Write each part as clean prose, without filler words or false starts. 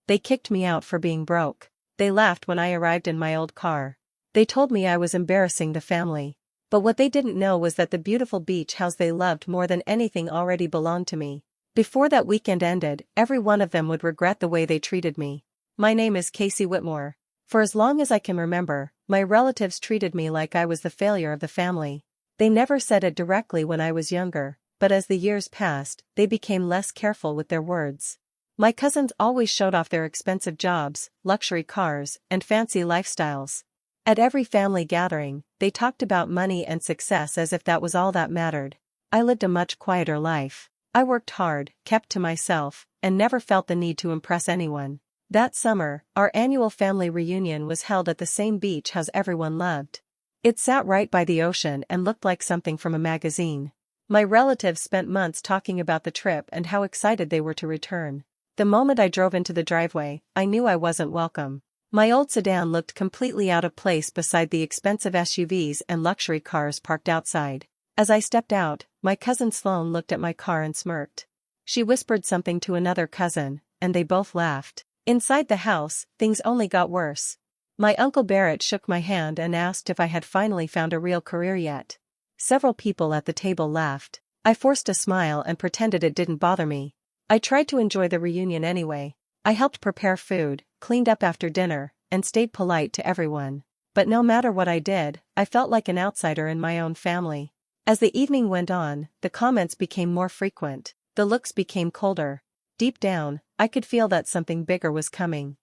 They kicked me out for being broke. They laughed when I arrived in my old car. They told me I was embarrassing the family. But what they didn't know was that the beautiful beach house they loved more than anything already belonged to me. Before that weekend ended, every one of them would regret the way they treated me. My name is Casey Whitmore. For as long as I can remember, my relatives treated me like I was the failure of the family. They never said it directly when I was younger, but as the years passed, they became less careful with their words. My cousins always showed off their expensive jobs, luxury cars, and fancy lifestyles. At every family gathering, they talked about money and success as if that was all that mattered. I lived a much quieter life. I worked hard, kept to myself, and never felt the need to impress anyone. That summer, our annual family reunion was held at the same beach house everyone loved. It sat right by the ocean and looked like something from a magazine. My relatives spent months talking about the trip and how excited they were to return. The moment I drove into the driveway, I knew I wasn't welcome. My old sedan looked completely out of place beside the expensive SUVs and luxury cars parked outside. As I stepped out, my cousin Sloane looked at my car and smirked. She whispered something to another cousin, and they both laughed. Inside the house, things only got worse. My Uncle Barrett shook my hand and asked if I had finally found a real career yet. Several people at the table laughed. I forced a smile and pretended it didn't bother me. I tried to enjoy the reunion anyway. I helped prepare food, cleaned up after dinner, and stayed polite to everyone. But no matter what I did, I felt like an outsider in my own family. As the evening went on, the comments became more frequent. The looks became colder. Deep down, I could feel that something bigger was coming.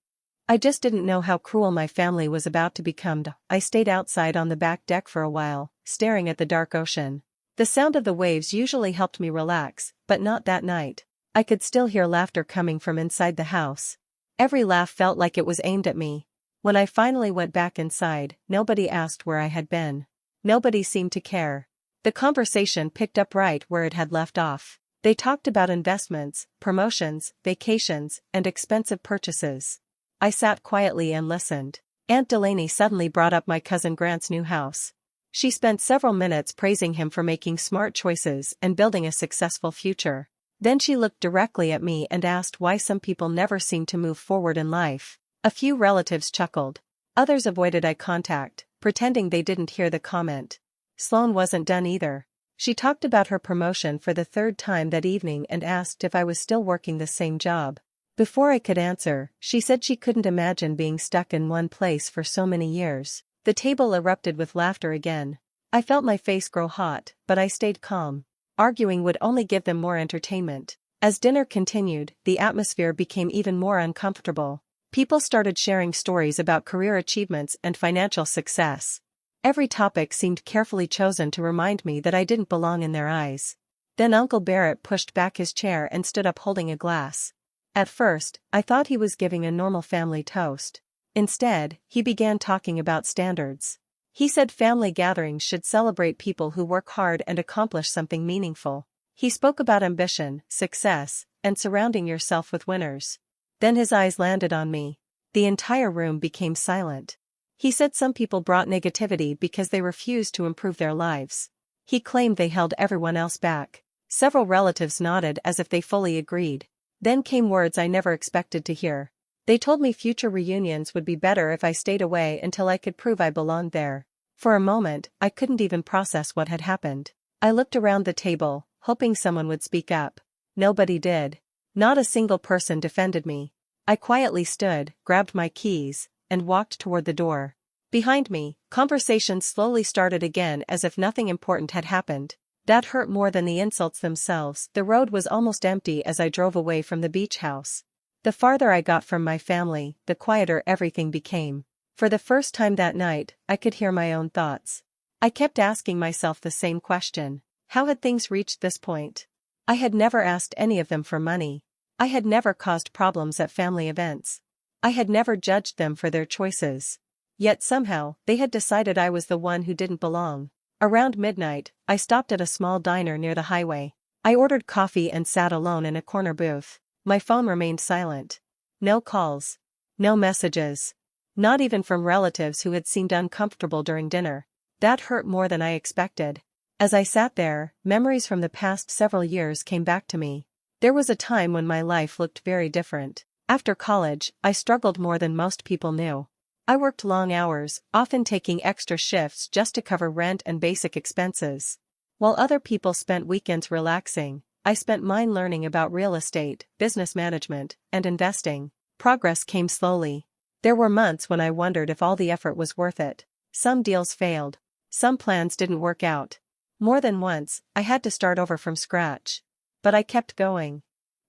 I just didn't know how cruel my family was about to become. I stayed outside on the back deck for a while, staring at the dark ocean. The sound of the waves usually helped me relax, but not that night. I could still hear laughter coming from inside the house. Every laugh felt like it was aimed at me. When I finally went back inside, nobody asked where I had been. Nobody seemed to care. The conversation picked up right where it had left off. They talked about investments, promotions, vacations, and expensive purchases. I sat quietly and listened. Aunt Delaney suddenly brought up my cousin Grant's new house. She spent several minutes praising him for making smart choices and building a successful future. Then she looked directly at me and asked why some people never seemed to move forward in life. A few relatives chuckled. Others avoided eye contact, pretending they didn't hear the comment. Sloane wasn't done either. She talked about her promotion for the third time that evening and asked if I was still working the same job. Before I could answer, she said she couldn't imagine being stuck in one place for so many years. The table erupted with laughter again. I felt my face grow hot, but I stayed calm. Arguing would only give them more entertainment. As dinner continued, the atmosphere became even more uncomfortable. People started sharing stories about career achievements and financial success. Every topic seemed carefully chosen to remind me that I didn't belong in their eyes. Then Uncle Barrett pushed back his chair and stood up holding a glass. At first, I thought he was giving a normal family toast. Instead, he began talking about standards. He said family gatherings should celebrate people who work hard and accomplish something meaningful. He spoke about ambition, success, and surrounding yourself with winners. Then his eyes landed on me. The entire room became silent. He said some people brought negativity because they refused to improve their lives. He claimed they held everyone else back. Several relatives nodded as if they fully agreed. Then came words I never expected to hear. They told me future reunions would be better if I stayed away until I could prove I belonged there. For a moment, I couldn't even process what had happened. I looked around the table, hoping someone would speak up. Nobody did. Not a single person defended me. I quietly stood, grabbed my keys, and walked toward the door. Behind me, conversations slowly started again as if nothing important had happened. That hurt more than the insults themselves. The road was almost empty as I drove away from the beach house. The farther I got from my family, the quieter everything became. For the first time that night, I could hear my own thoughts. I kept asking myself the same question. How had things reached this point? I had never asked any of them for money. I had never caused problems at family events. I had never judged them for their choices. Yet somehow, they had decided I was the one who didn't belong. Around midnight, I stopped at a small diner near the highway. I ordered coffee and sat alone in a corner booth. My phone remained silent. No calls. No messages. Not even from relatives who had seemed uncomfortable during dinner. That hurt more than I expected. As I sat there, memories from the past several years came back to me. There was a time when my life looked very different. After college, I struggled more than most people knew. I worked long hours, often taking extra shifts just to cover rent and basic expenses. While other people spent weekends relaxing, I spent mine learning about real estate, business management, and investing. Progress came slowly. There were months when I wondered if all the effort was worth it. Some deals failed. Some plans didn't work out. More than once, I had to start over from scratch. But I kept going.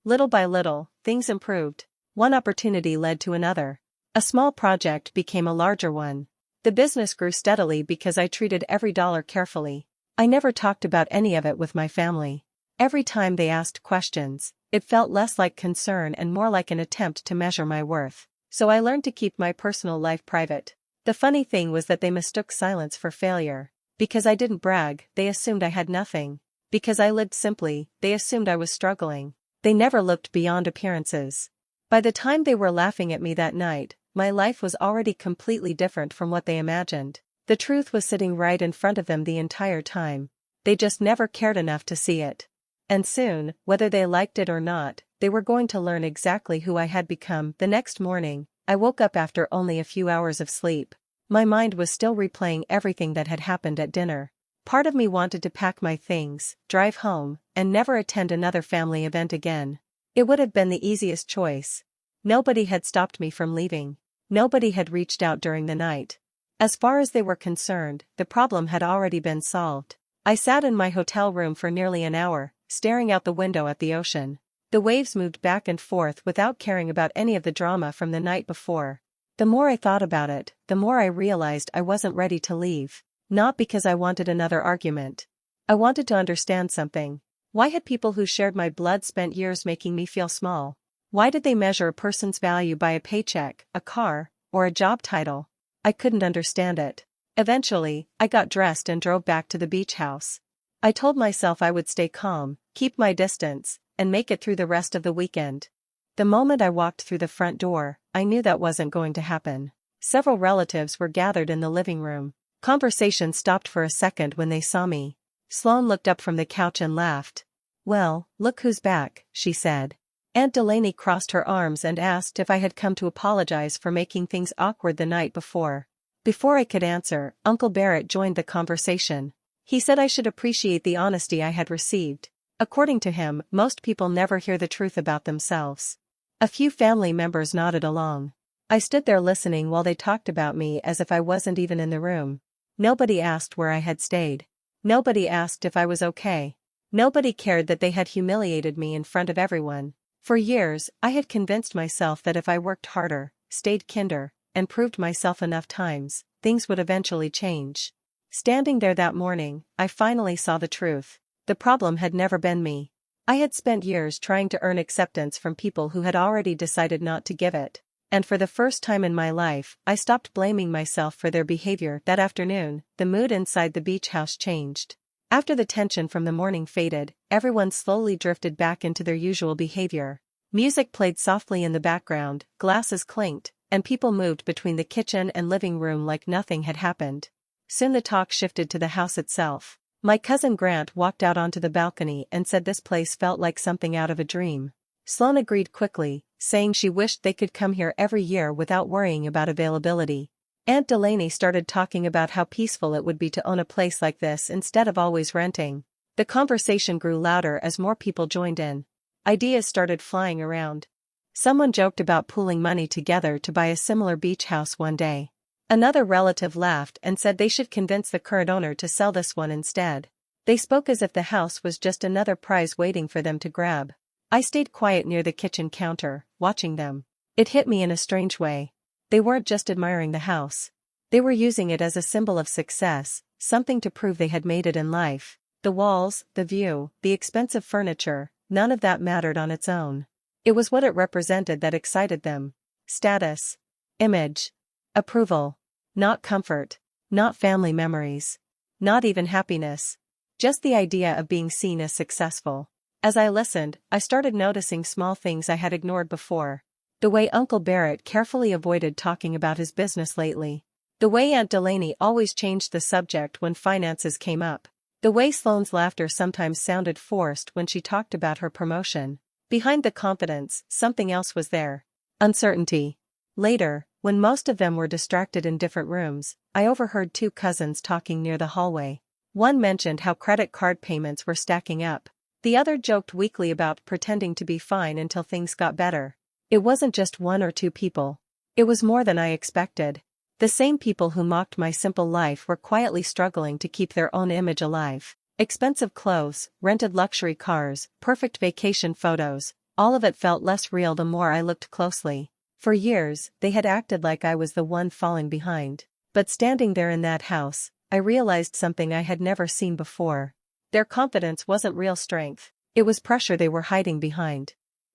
Little by little, things improved. One opportunity led to another. A small project became a larger one. The business grew steadily because I treated every dollar carefully. I never talked about any of it with my family. Every time they asked questions, it felt less like concern and more like an attempt to measure my worth. So I learned to keep my personal life private. The funny thing was that they mistook silence for failure. Because I didn't brag, they assumed I had nothing. Because I lived simply, they assumed I was struggling. They never looked beyond appearances. By the time they were laughing at me that night, my life was already completely different from what they imagined. The truth was sitting right in front of them the entire time. They just never cared enough to see it. And soon, whether they liked it or not, they were going to learn exactly who I had become. The next morning, I woke up after only a few hours of sleep. My mind was still replaying everything that had happened at dinner. Part of me wanted to pack my things, drive home, and never attend another family event again. It would have been the easiest choice. Nobody had stopped me from leaving. Nobody had reached out during the night. As far as they were concerned, the problem had already been solved. I sat in my hotel room for nearly an hour, staring out the window at the ocean. The waves moved back and forth without caring about any of the drama from the night before. The more I thought about it, the more I realized I wasn't ready to leave. Not because I wanted another argument. I wanted to understand something. Why had people who shared my blood spent years making me feel small? Why did they measure a person's value by a paycheck, a car, or a job title? I couldn't understand it. Eventually, I got dressed and drove back to the beach house. I told myself I would stay calm, keep my distance, and make it through the rest of the weekend. The moment I walked through the front door, I knew that wasn't going to happen. Several relatives were gathered in the living room. Conversation stopped for a second when they saw me. Sloane looked up from the couch and laughed. "Well, look who's back," she said. Aunt Delaney crossed her arms and asked if I had come to apologize for making things awkward the night before. Before I could answer, Uncle Barrett joined the conversation. He said I should appreciate the honesty I had received. According to him, most people never hear the truth about themselves. A few family members nodded along. I stood there listening while they talked about me as if I wasn't even in the room. Nobody asked where I had stayed. Nobody asked if I was okay. Nobody cared that they had humiliated me in front of everyone. For years, I had convinced myself that if I worked harder, stayed kinder, and proved myself enough times, things would eventually change. Standing there that morning, I finally saw the truth. The problem had never been me. I had spent years trying to earn acceptance from people who had already decided not to give it. And for the first time in my life, I stopped blaming myself for their behavior. That afternoon, the mood inside the beach house changed. After the tension from the morning faded, everyone slowly drifted back into their usual behavior. Music played softly in the background, glasses clinked, and people moved between the kitchen and living room like nothing had happened. Soon the talk shifted to the house itself. My cousin Grant walked out onto the balcony and said this place felt like something out of a dream. Sloane agreed quickly, saying she wished they could come here every year without worrying about availability. Aunt Delaney started talking about how peaceful it would be to own a place like this instead of always renting. The conversation grew louder as more people joined in. Ideas started flying around. Someone joked about pooling money together to buy a similar beach house one day. Another relative laughed and said they should convince the current owner to sell this one instead. They spoke as if the house was just another prize waiting for them to grab. I stayed quiet near the kitchen counter, watching them. It hit me in a strange way. They weren't just admiring the house. They were using it as a symbol of success, something to prove they had made it in life. The walls, the view, the expensive furniture, none of that mattered on its own. It was what it represented that excited them. Status. Image. Approval. Not comfort. Not family memories. Not even happiness. Just the idea of being seen as successful. As I listened, I started noticing small things I had ignored before. The way Uncle Barrett carefully avoided talking about his business lately. The way Aunt Delaney always changed the subject when finances came up. The way Sloane's laughter sometimes sounded forced when she talked about her promotion. Behind the confidence, something else was there. Uncertainty. Later, when most of them were distracted in different rooms, I overheard two cousins talking near the hallway. One mentioned how credit card payments were stacking up. The other joked weakly about pretending to be fine until things got better. It wasn't just one or two people. It was more than I expected. The same people who mocked my simple life were quietly struggling to keep their own image alive. Expensive clothes, rented luxury cars, perfect vacation photos, all of it felt less real the more I looked closely. For years, they had acted like I was the one falling behind. But standing there in that house, I realized something I had never seen before. Their confidence wasn't real strength, it was pressure they were hiding behind.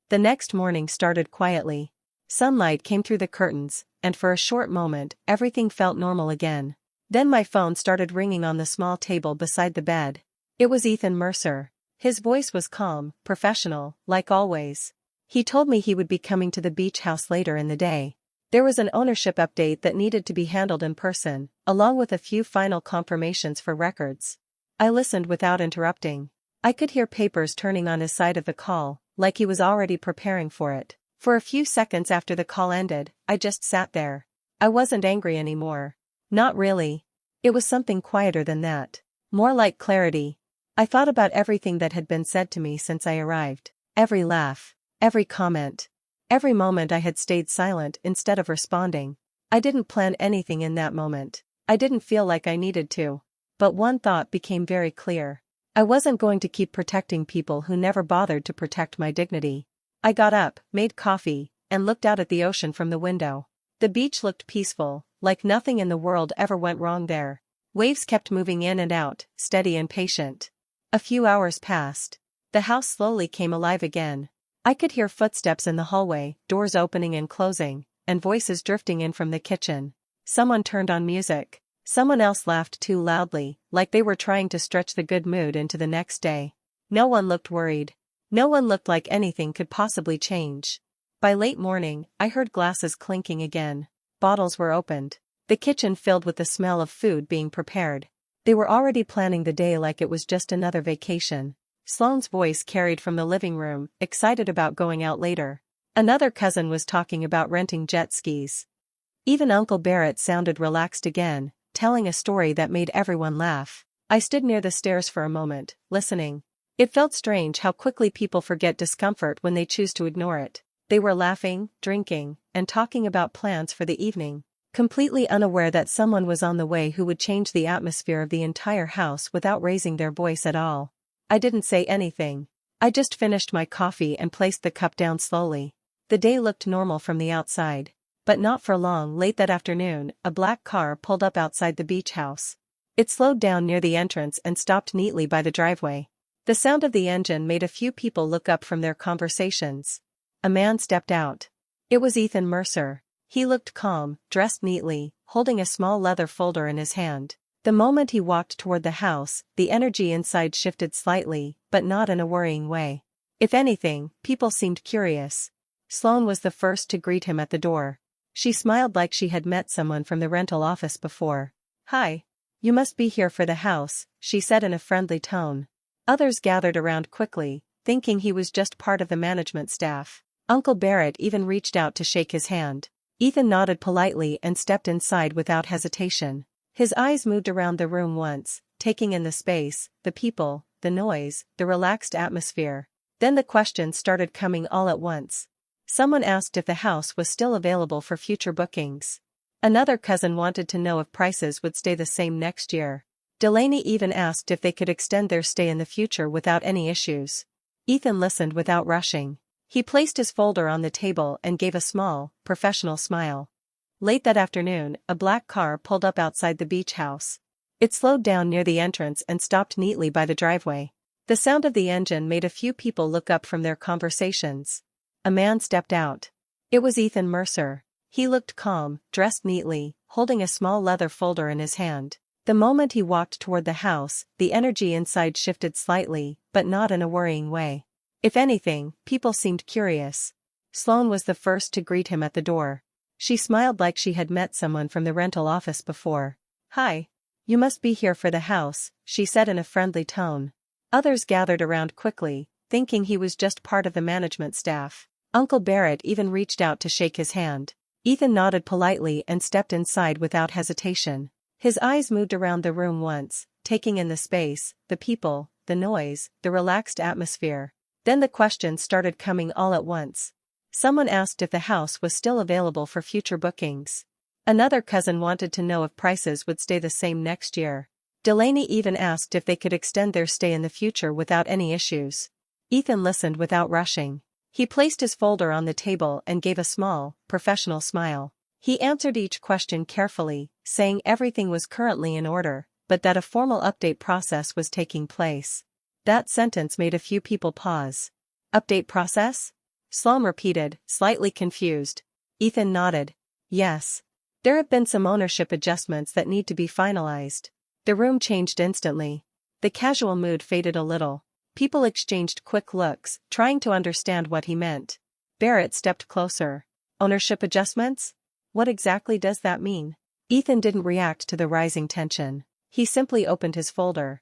The next morning started quietly. Sunlight came through the curtains, and for a short moment, everything felt normal again. Then my phone started ringing on the small table beside the bed. It was Ethan Mercer. His voice was calm, professional, like always. He told me he would be coming to the beach house later in the day. There was an ownership update that needed to be handled in person, along with a few final confirmations for records. I listened without interrupting. I could hear papers turning on his side of the call, like he was already preparing for it. For a few seconds after the call ended, I just sat there. I wasn't angry anymore. Not really. It was something quieter than that. More like clarity. I thought about everything that had been said to me since I arrived. Every laugh. Every comment. Every moment I had stayed silent instead of responding. I didn't plan anything in that moment. I didn't feel like I needed to. But one thought became very clear. I wasn't going to keep protecting people who never bothered to protect my dignity. I got up, made coffee, and looked out at the ocean from the window. The beach looked peaceful, like nothing in the world ever went wrong there. Waves kept moving in and out, steady and patient. A few hours passed. The house slowly came alive again. I could hear footsteps in the hallway, doors opening and closing, and voices drifting in from the kitchen. Someone turned on music. Someone else laughed too loudly, like they were trying to stretch the good mood into the next day. No one looked worried. No one looked like anything could possibly change. By late morning, I heard glasses clinking again. Bottles were opened. The kitchen filled with the smell of food being prepared. They were already planning the day like it was just another vacation. Sloane's voice carried from the living room, excited about going out later. Another cousin was talking about renting jet skis. Even Uncle Barrett sounded relaxed again, telling a story that made everyone laugh. I stood near the stairs for a moment, listening. It felt strange how quickly people forget discomfort when they choose to ignore it. They were laughing, drinking, and talking about plans for the evening, completely unaware that someone was on the way who would change the atmosphere of the entire house without raising their voice at all. I didn't say anything. I just finished my coffee and placed the cup down slowly. The day looked normal from the outside. But not for long. Late that afternoon, a black car pulled up outside the beach house. It slowed down near the entrance and stopped neatly by the driveway. The sound of the engine made a few people look up from their conversations. A man stepped out. It was Ethan Mercer. He looked calm, dressed neatly, holding a small leather folder in his hand. The moment he walked toward the house, the energy inside shifted slightly, but not in a worrying way. If anything, people seemed curious. Sloane was the first to greet him at the door. She smiled like she had met someone from the rental office before. "Hi. You must be here for the house," she said in a friendly tone. Others gathered around quickly, thinking he was just part of the management staff. Uncle Barrett even reached out to shake his hand. Ethan nodded politely and stepped inside without hesitation. His eyes moved around the room once, taking in the space, the people, the noise, the relaxed atmosphere. Then the questions started coming all at once. Someone asked if the house was still available for future bookings. Another cousin wanted to know if prices would stay the same next year. Delaney even asked if they could extend their stay in the future without any issues. Ethan listened without rushing. He placed his folder on the table and gave a small, professional smile. Late that afternoon, a black car pulled up outside the beach house. It slowed down near the entrance and stopped neatly by the driveway. The sound of the engine made a few people look up from their conversations. A man stepped out. It was Ethan Mercer. He looked calm, dressed neatly, holding a small leather folder in his hand. The moment he walked toward the house, the energy inside shifted slightly, but not in a worrying way. If anything, people seemed curious. Sloane was the first to greet him at the door. She smiled like she had met someone from the rental office before. "Hi. You must be here for the house," she said in a friendly tone. Others gathered around quickly, thinking he was just part of the management staff. Uncle Barrett even reached out to shake his hand. Ethan nodded politely and stepped inside without hesitation. His eyes moved around the room once, taking in the space, the people, the noise, the relaxed atmosphere. Then the questions started coming all at once. Someone asked if the house was still available for future bookings. Another cousin wanted to know if prices would stay the same next year. Delaney even asked if they could extend their stay in the future without any issues. Ethan listened without rushing. He placed his folder on the table and gave a small, professional smile. He answered each question carefully, saying everything was currently in order, but that a formal update process was taking place. That sentence made a few people pause. Update process? Sloan repeated, slightly confused. Ethan nodded. Yes. There have been some ownership adjustments that need to be finalized. The room changed instantly. The casual mood faded a little. People exchanged quick looks, trying to understand what he meant. Barrett stepped closer. Ownership adjustments? What exactly does that mean? Ethan didn't react to the rising tension. He simply opened his folder.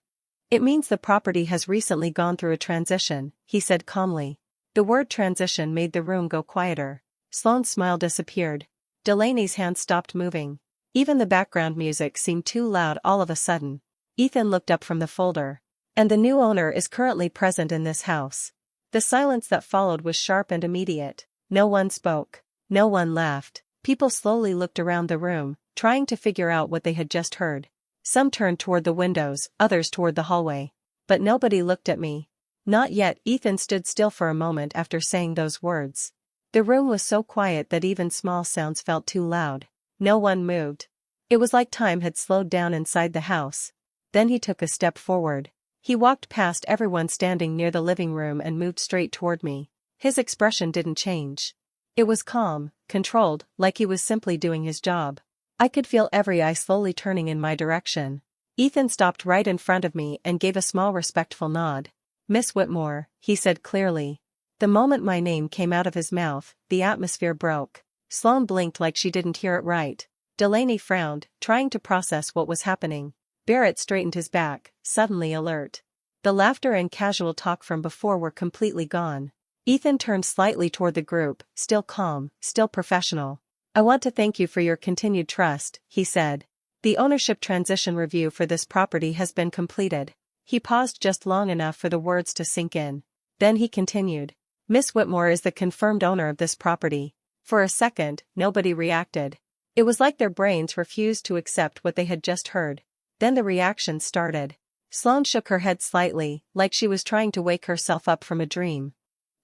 It means the property has recently gone through a transition, he said calmly. The word transition made the room go quieter. Sloane's smile disappeared. Delaney's hand stopped moving. Even the background music seemed too loud all of a sudden. Ethan looked up from the folder. And the new owner is currently present in this house. The silence that followed was sharp and immediate. No one spoke. No one laughed. People slowly looked around the room, trying to figure out what they had just heard. Some turned toward the windows, others toward the hallway. But nobody looked at me. Not yet. Ethan stood still for a moment after saying those words. The room was so quiet that even small sounds felt too loud. No one moved. It was like time had slowed down inside the house. Then he took a step forward. He walked past everyone standing near the living room and moved straight toward me. His expression didn't change. It was calm, controlled, like he was simply doing his job. I could feel every eye slowly turning in my direction. Ethan stopped right in front of me and gave a small respectful nod. Miss Whitmore, he said clearly. The moment my name came out of his mouth, the atmosphere broke. Sloane blinked like she didn't hear it right. Delaney frowned, trying to process what was happening. Barrett straightened his back, suddenly alert. The laughter and casual talk from before were completely gone. Ethan turned slightly toward the group, still calm, still professional. I want to thank you for your continued trust, he said. The ownership transition review for this property has been completed. He paused just long enough for the words to sink in. Then he continued. Miss Whitmore is the confirmed owner of this property. For a second, nobody reacted. It was like their brains refused to accept what they had just heard. Then the reaction started. Sloane shook her head slightly, like she was trying to wake herself up from a dream.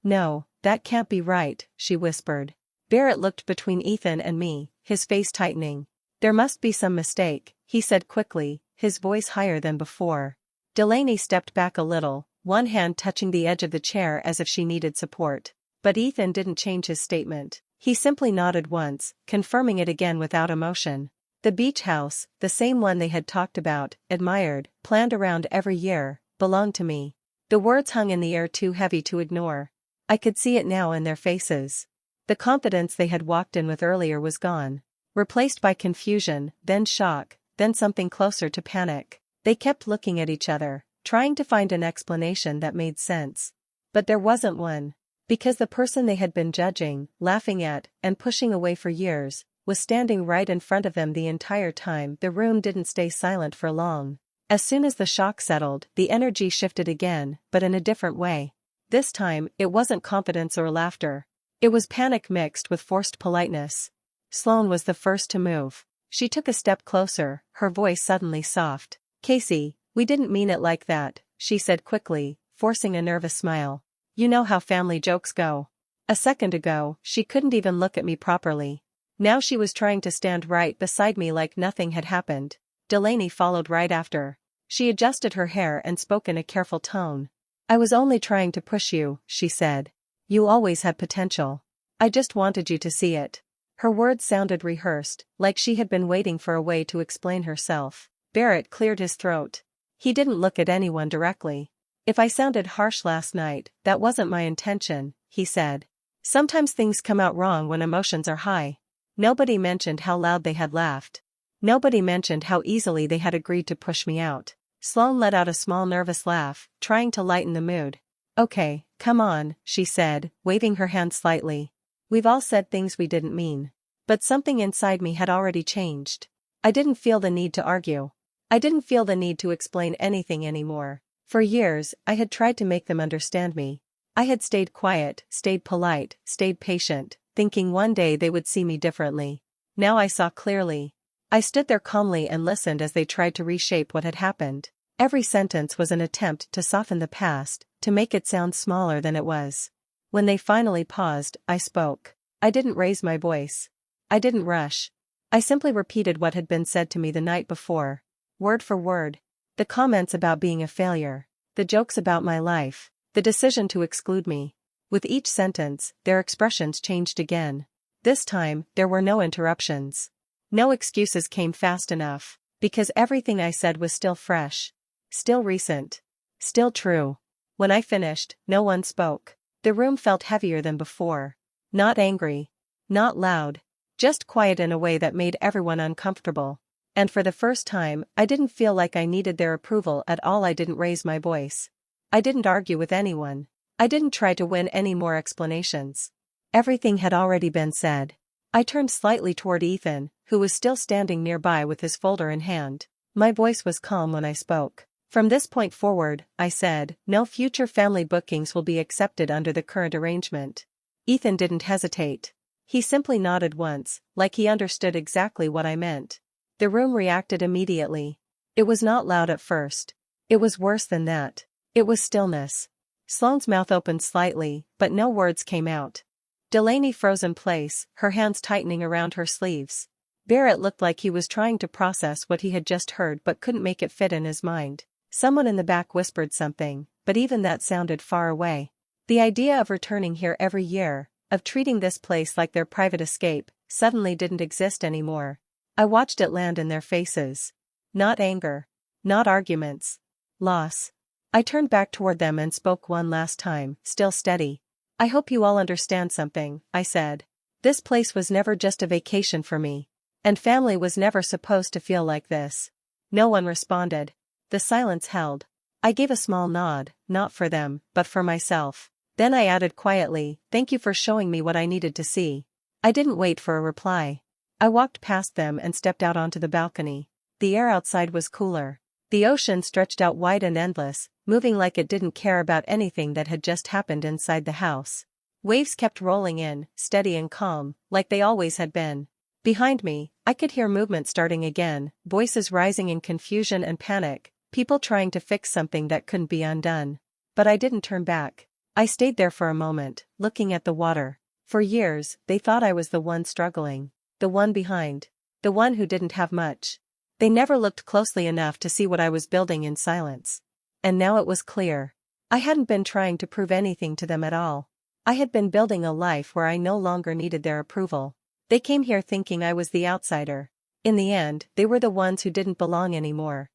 No, that can't be right, she whispered. Barrett looked between Ethan and me, his face tightening. There must be some mistake, he said quickly, his voice higher than before. Delaney stepped back a little, one hand touching the edge of the chair as if she needed support. But Ethan didn't change his statement. He simply nodded once, confirming it again without emotion. The beach house, the same one they had talked about, admired, planned around every year, belonged to me. The words hung in the air too heavy to ignore. I could see it now in their faces. The confidence they had walked in with earlier was gone. Replaced by confusion, then shock, then something closer to panic. They kept looking at each other, trying to find an explanation that made sense. But there wasn't one. Because the person they had been judging, laughing at, and pushing away for years, was standing right in front of them the entire time. The room didn't stay silent for long. As soon as the shock settled, the energy shifted again, but in a different way. This time, it wasn't confidence or laughter. It was panic mixed with forced politeness. Sloane was the first to move. She took a step closer, her voice suddenly soft. Casey, we didn't mean it like that, she said quickly, forcing a nervous smile. You know how family jokes go. A second ago, she couldn't even look at me properly. Now she was trying to stand right beside me like nothing had happened. Delaney followed right after. She adjusted her hair and spoke in a careful tone. I was only trying to push you, she said. You always had potential. I just wanted you to see it. Her words sounded rehearsed, like she had been waiting for a way to explain herself. Barrett cleared his throat. He didn't look at anyone directly. If I sounded harsh last night, that wasn't my intention, he said. Sometimes things come out wrong when emotions are high. Nobody mentioned how loud they had laughed. Nobody mentioned how easily they had agreed to push me out. Sloane let out a small nervous laugh, trying to lighten the mood. Okay, Come on, she said, waving her hand slightly. We've all said things we didn't mean. But something inside me had already changed. I didn't feel the need to argue. I didn't feel the need to explain anything anymore. For years, I had tried to make them understand me. I had stayed quiet, stayed polite, stayed patient, thinking one day they would see me differently. Now I saw clearly. I stood there calmly and listened as they tried to reshape what had happened. Every sentence was an attempt to soften the past, to make it sound smaller than it was. When they finally paused, I spoke. I didn't raise my voice. I didn't rush. I simply repeated what had been said to me the night before. Word for word. The comments about being a failure. The jokes about my life. The decision to exclude me. With each sentence, their expressions changed again. This time, there were no interruptions. No excuses came fast enough, because everything I said was still fresh. Still recent. Still true. When I finished, no one spoke. The room felt heavier than before. Not angry. Not loud. Just quiet in a way that made everyone uncomfortable. And for the first time, I didn't feel like I needed their approval at all. I didn't raise my voice. I didn't argue with anyone. I didn't try to win any more explanations. Everything had already been said. I turned slightly toward Ethan, who was still standing nearby with his folder in hand. My voice was calm when I spoke. From this point forward, I said, no future family bookings will be accepted under the current arrangement. Ethan didn't hesitate. He simply nodded once, like he understood exactly what I meant. The room reacted immediately. It was not loud at first. It was worse than that. It was stillness. Sloane's mouth opened slightly, but no words came out. Delaney froze in place, her hands tightening around her sleeves. Barrett looked like he was trying to process what he had just heard but couldn't make it fit in his mind. Someone in the back whispered something, but even that sounded far away. The idea of returning here every year, of treating this place like their private escape, suddenly didn't exist anymore. I watched it land in their faces. Not anger. Not arguments. Loss. I turned back toward them and spoke one last time, still steady. I hope you all understand something, I said. This place was never just a vacation for me. And family was never supposed to feel like this. No one responded. The silence held. I gave a small nod, not for them, but for myself. Then I added quietly, thank you for showing me what I needed to see. I didn't wait for a reply. I walked past them and stepped out onto the balcony. The air outside was cooler. The ocean stretched out wide and endless, moving like it didn't care about anything that had just happened inside the house. Waves kept rolling in, steady and calm, like they always had been. Behind me, I could hear movement starting again, voices rising in confusion and panic, people trying to fix something that couldn't be undone. But I didn't turn back. I stayed there for a moment, looking at the water. For years, they thought I was the one struggling. The one behind. The one who didn't have much. They never looked closely enough to see what I was building in silence. And now it was clear. I hadn't been trying to prove anything to them at all. I had been building a life where I no longer needed their approval. They came here thinking I was the outsider. In the end, they were the ones who didn't belong anymore.